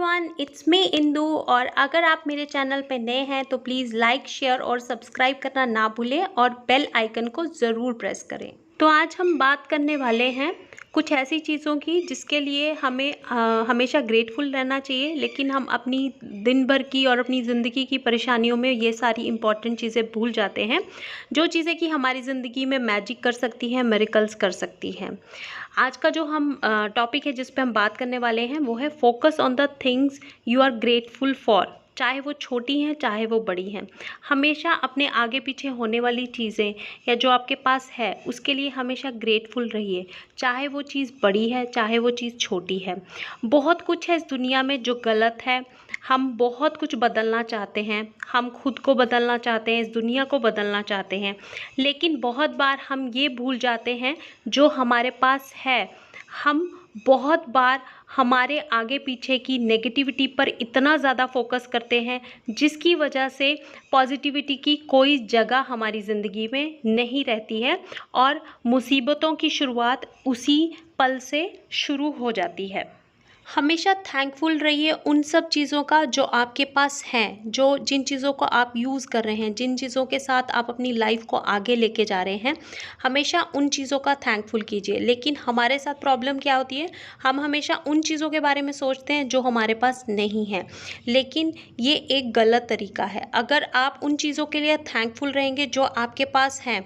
Everyone, it's me Indu. और अगर आप मेरे चैनल पे नए हैं तो प्लीज़ लाइक, शेयर और सब्सक्राइब करना ना भूलें और बेल आइकन को ज़रूर प्रेस करें। तो आज हम बात करने वाले हैं कुछ ऐसी चीज़ों की जिसके लिए हमें हमेशा ग्रेटफुल रहना चाहिए, लेकिन हम अपनी दिन भर की और अपनी ज़िंदगी की परेशानियों में ये सारी इंपॉर्टेंट चीज़ें भूल जाते हैं, जो चीज़ें कि हमारी ज़िंदगी में मैजिक कर सकती हैं, मिरेकल्स कर सकती हैं। आज का जो हम टॉपिक है जिस पे हम बात करने वाले हैं वो है focus on the things you are grateful for. चाहे वो छोटी हैं चाहे वो बड़ी हैं, हमेशा अपने आगे पीछे होने वाली चीज़ें या जो आपके पास है उसके लिए हमेशा ग्रेटफुल रहिए, चाहे वो चीज़ बड़ी है चाहे वो चीज़ छोटी है। बहुत कुछ है इस दुनिया में जो गलत है, हम बहुत कुछ बदलना चाहते हैं, हम खुद को बदलना चाहते हैं, इस दुनिया को बदलना चाहते हैं, लेकिन बहुत बार हम ये भूल जाते हैं जो हमारे पास है। हम बहुत बार हमारे आगे पीछे की नेगेटिविटी पर इतना ज़्यादा फोकस करते हैं जिसकी वजह से पॉजिटिविटी की कोई जगह हमारी ज़िंदगी में नहीं रहती है और मुसीबतों की शुरुआत उसी पल से शुरू हो जाती है। हमेशा थैंकफुल रहिए उन सब चीज़ों का जो आपके पास हैं, जो जिन चीज़ों को आप यूज़ कर रहे हैं, जिन चीज़ों के साथ आप अपनी लाइफ को आगे लेके जा रहे हैं, हमेशा उन चीज़ों का थैंकफुल कीजिए। लेकिन हमारे साथ प्रॉब्लम क्या होती है, हम हमेशा उन चीज़ों के बारे में सोचते हैं जो हमारे पास नहीं है, लेकिन ये एक गलत तरीका है। अगर आप उन चीज़ों के लिए थैंकफुल रहेंगे जो आपके पास हैं,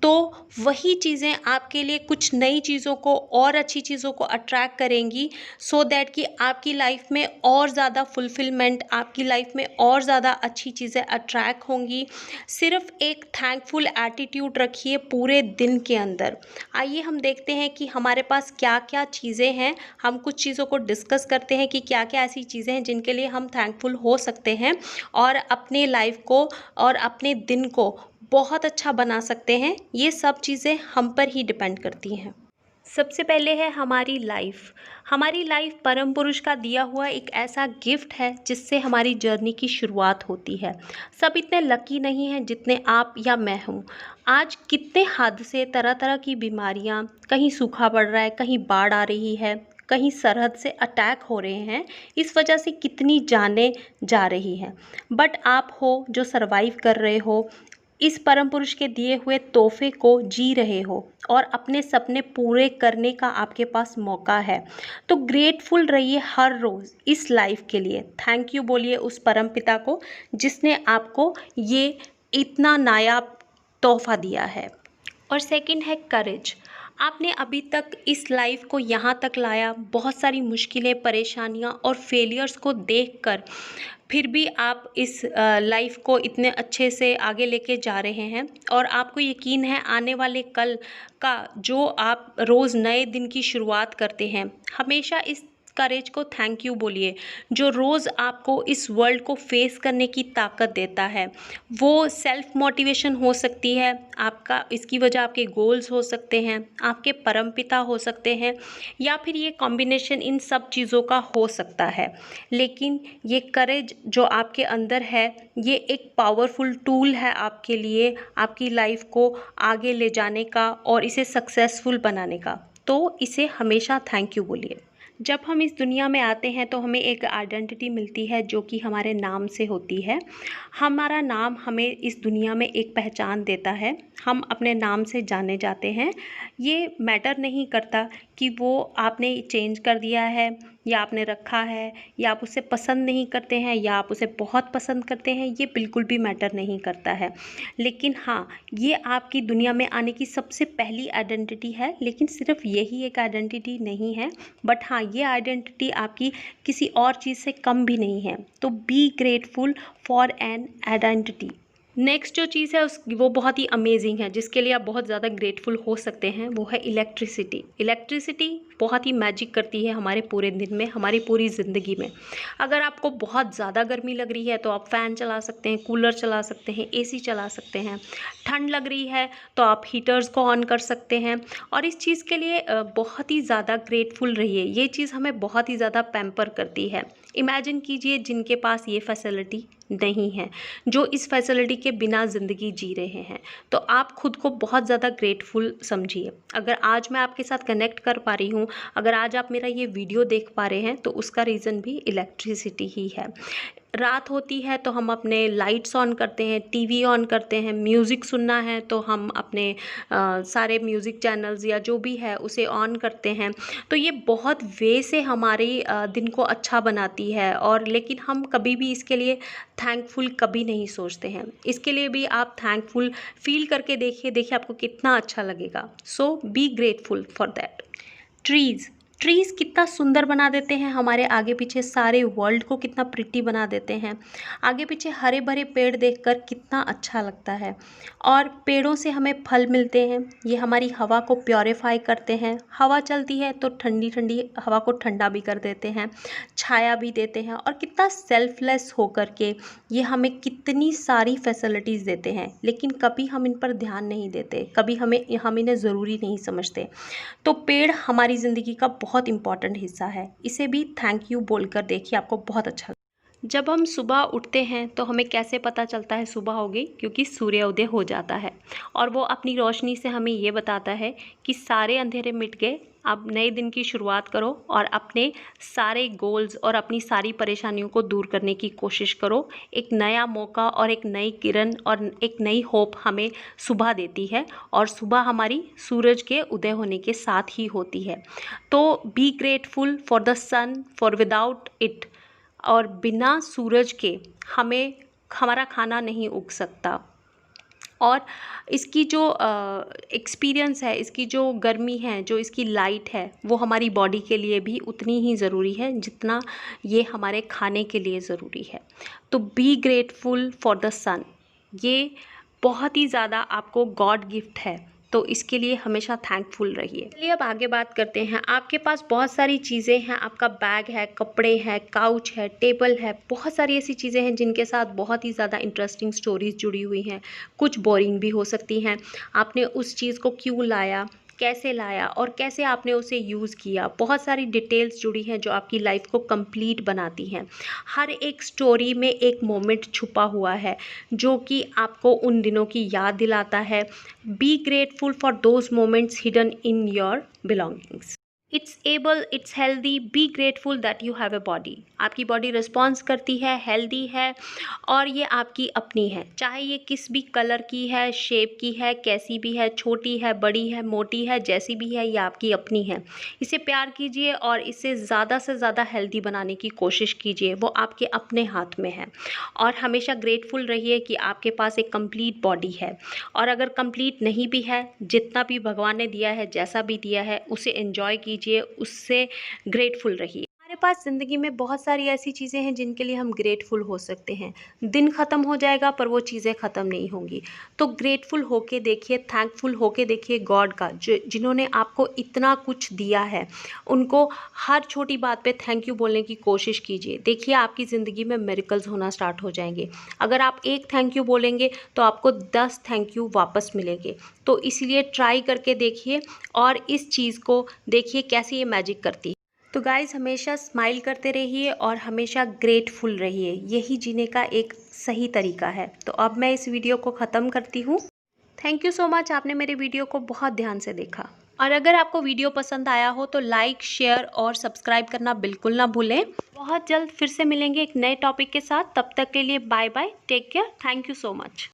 तो वही चीज़ें आपके लिए कुछ नई चीज़ों को और अच्छी चीज़ों को अट्रैक्ट करेंगी, सो दैट कि आपकी लाइफ में और ज़्यादा फुलफिलमेंट, आपकी लाइफ में और ज़्यादा अच्छी चीज़ें अट्रैक्ट होंगी। सिर्फ एक थैंकफुल एटीट्यूड रखिए पूरे दिन के अंदर। आइए हम देखते हैं कि हमारे पास क्या क्या चीज़ें हैं। हम कुछ चीज़ों को डिस्कस करते हैं कि क्या क्या ऐसी चीज़ें हैं जिनके लिए हम थैंकफुल हो सकते हैं और अपने लाइफ को और अपने दिन को बहुत अच्छा बना सकते हैं। ये सब चीज़ें हम पर ही डिपेंड करती हैं। सबसे पहले है हमारी लाइफ। हमारी लाइफ परम पुरुष का दिया हुआ एक ऐसा गिफ्ट है जिससे हमारी जर्नी की शुरुआत होती है। सब इतने लकी नहीं हैं जितने आप या मैं हूँ। आज कितने हादसे, तरह तरह की बीमारियाँ, कहीं सूखा पड़ रहा है, कहीं बाढ़ आ रही है, कहीं सरहद से अटैक हो रहे हैं, इस वजह से कितनी जानें जा रही हैं। बट आप हो जो सरवाइव कर रहे हो, इस परम पुरुष के दिए हुए तोहफे को जी रहे हो और अपने सपने पूरे करने का आपके पास मौका है। तो ग्रेटफुल रहिए हर रोज़ इस लाइफ के लिए। थैंक यू बोलिए उस परम पिता को जिसने आपको ये इतना नायाब तोहफा दिया है। और सेकंड है करेज। आपने अभी तक इस लाइफ को यहाँ तक लाया, बहुत सारी मुश्किलें, परेशानियाँ और फेलियर्स को देखकर फिर भी आप इस लाइफ को इतने अच्छे से आगे लेके जा रहे हैं और आपको यकीन है आने वाले कल का जो आप रोज़ नए दिन की शुरुआत करते हैं। हमेशा इस करेज को थैंक यू बोलिए जो रोज़ आपको इस वर्ल्ड को फेस करने की ताकत देता है। वो सेल्फ मोटिवेशन हो सकती है आपका, इसकी वजह आपके गोल्स हो सकते हैं, आपके परमपिता हो सकते हैं, या फिर ये कॉम्बिनेशन इन सब चीज़ों का हो सकता है। लेकिन ये करेज जो आपके अंदर है, ये एक पावरफुल टूल है आपके लिए, आपकी लाइफ को आगे ले जाने का और इसे सक्सेसफुल बनाने का। तो इसे हमेशा थैंक यू बोलिए। जब हम इस दुनिया में आते हैं तो हमें एक आइडेंटिटी मिलती है जो कि हमारे नाम से होती है। हमारा नाम हमें इस दुनिया में एक पहचान देता है, हम अपने नाम से जाने जाते हैं। ये मैटर नहीं करता कि वो आपने चेंज कर दिया है या आपने रखा है, या आप उसे पसंद नहीं करते हैं या आप उसे बहुत पसंद करते हैं, ये बिल्कुल भी मैटर नहीं करता है। लेकिन हाँ, ये आपकी दुनिया में आने की सबसे पहली आइडेंटिटी है, लेकिन सिर्फ यही एक आइडेंटिटी नहीं है। बट हाँ, ये आइडेंटिटी आपकी किसी और चीज़ से कम भी नहीं है। तो be grateful for an identity. Next जो चीज़ है वो बहुत ही अमेजिंग है, जिसके लिए आप बहुत ज़्यादा ग्रेटफुल हो सकते हैं, वो है इलेक्ट्रिसिटी। इलेक्ट्रिसिटी बहुत ही मैजिक करती है हमारे पूरे दिन में, हमारी पूरी ज़िंदगी में। अगर आपको बहुत ज़्यादा गर्मी लग रही है तो आप फ़ैन चला सकते हैं, कूलर चला सकते हैं, एसी चला सकते हैं। ठंड लग रही है तो आप हीटर्स को ऑन कर सकते हैं और इस चीज़ के लिए बहुत ही ज़्यादा ग्रेटफुल रहिए। ये चीज़ हमें बहुत ही ज़्यादा पैम्पर करती है। इमेजिन कीजिए जिनके पास ये फैसिलिटी नहीं है, जो इस फैसिलिटी के बिना ज़िंदगी जी रहे हैं, तो आप खुद को बहुत ज़्यादा ग्रेटफुल समझिए। अगर आज मैं आपके साथ कनेक्ट कर पा रही हूँ, अगर आज आप मेरा ये वीडियो देख पा रहे हैं तो उसका रीज़न भी इलेक्ट्रिसिटी ही है। रात होती है तो हम अपने लाइट्स ऑन करते हैं, टीवी ऑन करते हैं, म्यूज़िक सुनना है तो हम अपने सारे म्यूज़िक चैनल्स या जो भी है उसे ऑन करते हैं। तो ये बहुत वे से हमारे दिन को अच्छा बनाती है, और लेकिन हम कभी भी इसके लिए थैंकफुल कभी नहीं सोचते हैं। इसके लिए भी आप थैंकफुल फील करके देखिए आपको कितना अच्छा लगेगा। So be grateful for that. Trees कितना सुंदर बना देते हैं, हमारे आगे पीछे सारे वर्ल्ड को कितना प्रिटी बना देते हैं। आगे पीछे हरे भरे पेड़ देखकर कितना अच्छा लगता है। और पेड़ों से हमें फल मिलते हैं, ये हमारी हवा को प्योरीफाई करते हैं। हवा चलती है तो ठंडी ठंडी हवा को ठंडा भी कर देते हैं, छाया भी देते हैं, और कितना सेल्फलेस होकर के ये हमें कितनी सारी फैसिलिटीज़ देते हैं। लेकिन कभी हम इन पर ध्यान नहीं देते, कभी हम इन्हें ज़रूरी नहीं समझते। तो पेड़ हमारी ज़िंदगी का बहुत इम्पॉर्टेंट हिस्सा है। इसे भी थैंक यू बोलकर देखिए, आपको बहुत अच्छा। जब हम सुबह उठते हैं तो हमें कैसे पता चलता है सुबह हो गई? क्योंकि सूर्योदय हो जाता है और वो अपनी रोशनी से हमें ये बताता है कि सारे अंधेरे मिट गए, अब नए दिन की शुरुआत करो और अपने सारे गोल्स और अपनी सारी परेशानियों को दूर करने की कोशिश करो। एक नया मौका और एक नई किरण और एक नई होप हमें सुबह देती है, और सुबह हमारी सूरज के उदय होने के साथ ही होती है। तो be grateful for the sun, for without it, और बिना सूरज के हमारा खाना नहीं उग सकता। और इसकी जो एक्सपीरियंस है, इसकी जो गर्मी है, जो इसकी लाइट है, वो हमारी बॉडी के लिए भी उतनी ही ज़रूरी है जितना ये हमारे खाने के लिए ज़रूरी है। तो बी ग्रेटफुल फॉर द सन, ये बहुत ही ज़्यादा आपको गॉड गिफ्ट है, तो इसके लिए हमेशा थैंकफुल रहिए। चलिए अब आगे बात करते हैं। आपके पास बहुत सारी चीज़ें हैं, आपका बैग है, कपड़े हैं, काउच है, टेबल है, बहुत सारी ऐसी चीज़ें हैं जिनके साथ बहुत ही ज़्यादा इंटरेस्टिंग स्टोरीज जुड़ी हुई हैं। कुछ बोरिंग भी हो सकती हैं। आपने उस चीज़ को क्यों लाया, कैसे लाया और कैसे आपने उसे यूज़ किया, बहुत सारी डिटेल्स जुड़ी हैं जो आपकी लाइफ को कंप्लीट बनाती हैं। हर एक स्टोरी में एक मोमेंट छुपा हुआ है जो कि आपको उन दिनों की याद दिलाता है। B grateful for those moments hidden in your belongings. It's able, it's healthy, be grateful that you have a body. आपकी बॉडी रिस्पॉन्स करती है, हेल्दी है, और ये आपकी अपनी है। चाहे ये किस भी कलर की है, शेप की है, कैसी भी है, छोटी है, बड़ी है, मोटी है, जैसी भी है, ये आपकी अपनी है। इसे प्यार कीजिए और इसे ज़्यादा से ज़्यादा हेल्दी बनाने की कोशिश कीजिए, वो आपके अपने हाथ में है। और हमेशा ग्रेटफुल रहिए कि आपके पास एक कंप्लीट बॉडी है, और अगर कंप्लीट नहीं भी है, जितना भी भगवान ने दिया है, जैसा भी दिया है, उसे एंजॉय कीजिए, उससे ग्रेटफुल रहिए। हमारे पास ज़िंदगी में बहुत सारी ऐसी चीज़ें हैं जिनके लिए हम ग्रेटफुल हो सकते हैं। दिन ख़त्म हो जाएगा पर वो चीज़ें ख़त्म नहीं होंगी। तो ग्रेटफुल होके देखिए, थैंकफुल होके देखिए गॉड का, जिन्होंने आपको इतना कुछ दिया है, उनको हर छोटी बात पे थैंक यू बोलने की कोशिश कीजिए। देखिए आपकी ज़िंदगी में मिरेकल्स होना स्टार्ट हो जाएंगे। अगर आप एक थैंक यू बोलेंगे तो आपको 10 थैंक यू वापस मिलेंगे। तो इसलिए ट्राई करके देखिए और इस चीज़ को देखिए कैसे ये मैजिक करती है। तो गाइज़, हमेशा स्माइल करते रहिए और हमेशा ग्रेटफुल रहिए, यही जीने का एक सही तरीका है। तो अब मैं इस वीडियो को ख़त्म करती हूँ। थैंक यू सो मच, आपने मेरे वीडियो को बहुत ध्यान से देखा। और अगर आपको वीडियो पसंद आया हो तो लाइक, शेयर और सब्सक्राइब करना बिल्कुल ना भूलें। बहुत जल्द फिर से मिलेंगे एक नए टॉपिक के साथ। तब तक के लिए bye bye, take care, thank you so much.